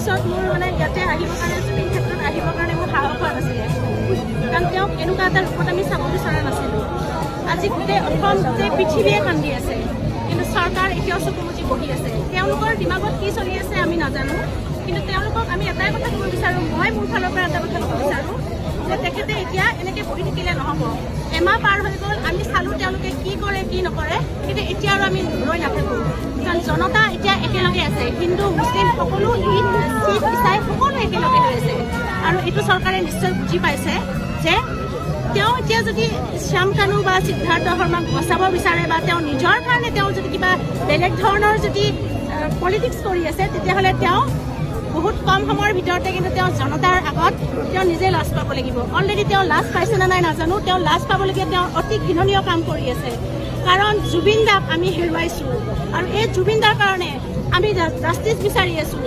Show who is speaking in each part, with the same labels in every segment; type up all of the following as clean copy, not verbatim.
Speaker 1: পিছত মোৰ মানে ইয়াতে আহিবৰ কাৰণে শ্বুটিং ক্ষেত্ৰত আহিবৰ কাৰণে মোৰ সাহস হোৱা নাছিলে, কাৰণ তেওঁক এনেকুৱা এটা ৰূপত আমি চাব বিচৰা নাছিলোঁ। আজি গোটেই অসম গোটেই পৃথিৱীয়ে কান্দি আছে, কিন্তু চৰকাৰ এতিয়াও চকু মুজি বহি আছে। তেওঁলোকৰ দিমাগত কি চলি আছে আমি নাজানো, কিন্তু তেওঁলোকক আমি এটাই কথা ক'ব বিচাৰোঁ, মই মোৰ ফালৰ পৰা এটা কথা ক'ব বিচাৰোঁ যে তেখেতে এতিয়া এনেকৈ বহি থাকিলে নহ'ব। এমাহ পাৰ হৈ গ'ল, আমি চালোঁ তেওঁলোকে কি কৰে কি নকৰে, কিন্তু এতিয়া আৰু আমি ৰৈ নাথাকোঁ, কাৰণ জনতা এতিয়া একেলগে আছে, হিন্দু মুছলিম সকলো, ঈদ শিখ ইছাই সকলো একেলগে হৈ আছে। আৰু এইটো চৰকাৰে নিশ্চয় বুজি পাইছে যে তেওঁ এতিয়া যদি শ্যাম কানু বা সিদ্ধাৰ্থ শৰ্মাক বচাব বিচাৰে বা তেওঁ নিজৰ কাৰণে তেওঁ যদি কিবা বেলেগ ধৰণৰ যদি পলিটিক্স কৰি আছে, তেতিয়াহ'লে তেওঁ বহুত কম সময়ৰ ভিতৰতে কিন্তু তেওঁ জনতাৰ আগত তেওঁ নিজে লাজ পাব লাগিব। অলৰেডি তেওঁ লাজ পাইছে নে নাই নাজানো, তেওঁ লাজ পাবলগীয়া তেওঁ অতি ঘৃণনীয় কাম কৰি আছে, কাৰণ জুবিন দাক আমি হেৰুৱাইছোঁ আৰু এই জুবিন দাৰ কাৰণে আমি জাষ্টিচ বিচাৰি আছোঁ।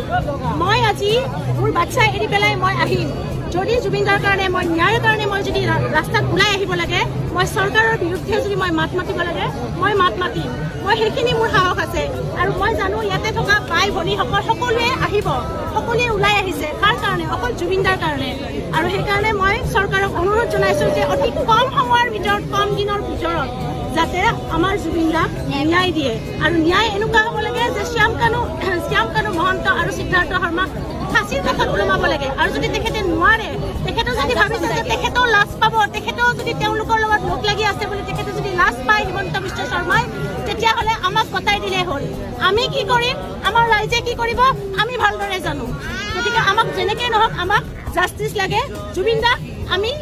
Speaker 1: মই আজি মোৰ বাচ্ছা এৰি পেলাই মই আহিম, যদি জুবিন দাৰ কাৰণে মই ন্যায়ৰ কাৰণে মই যদি ৰাস্তাত ওলাই আহিব লাগে, মই চৰকাৰৰ বিৰুদ্ধে যদি মই মাত মাতিব লাগে, মই মাত মাতিম। মই সেইখিনি মোৰ সাহস আছে আৰু মই জানো ইয়াতে থকা ভাই ভনীসকল সকলোৱে আহিব, সকলোৱে ওলাই আহিছে কাৰ কাৰণে? অকল জুবিন দাৰ কাৰণে। আৰু সেইকাৰণে মই চৰকাৰক অনুৰোধ জনাইছোঁ যে অতি কম সময়ৰ ভিতৰত, কম দিনৰ ভিতৰত যাতে আমাৰ জুবিন দাক ন্যায় দিয়ে। আৰু ন্যায় এনেকুৱা হ'ব লাগে যে শ্যাম কানু মহন্ত আৰু সিদ্ধাৰ্থ শৰ্মাক ফাঁচীৰ কাষত ওলমাব লাগে। আৰু যদি তেখেতে নোৱাৰে, তেখেতে যদি ভাবিছে যে তেখেতেও লাজ পাব, তেখেতেও যদি তেওঁলোকৰ লগত লগ লাগি আছে বুলি তেখেতে যদি লাজ পায় হিমন্ত বিশ্ব শৰ্মাই, তেতিয়াহ'লে আমাক কটাই দিলেই হ'ল। আমি কি কৰিম, আমাৰ ৰাইজে কি কৰিব আমি ভালদৰে জানো। গতিকে আমাক যেনেকৈ নহওক আমাক জাষ্টিচ লাগে। জুবিন দাক আমি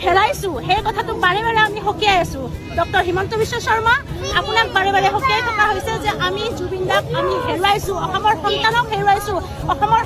Speaker 1: হেৰাইছোঁ, সেই কথাটো বাৰে বাৰে আমি সকীয়াই আছোঁ। ডক্টৰ হিমন্ত বিশ্ব শৰ্মা, আপোনাক বাৰে বাৰে সকীয়াই থকা হৈছে যে আমি জুবিন দাক আমি হেৰুৱাইছোঁ, অসমৰ সন্তানক হেৰুৱাইছোঁ, অসমৰ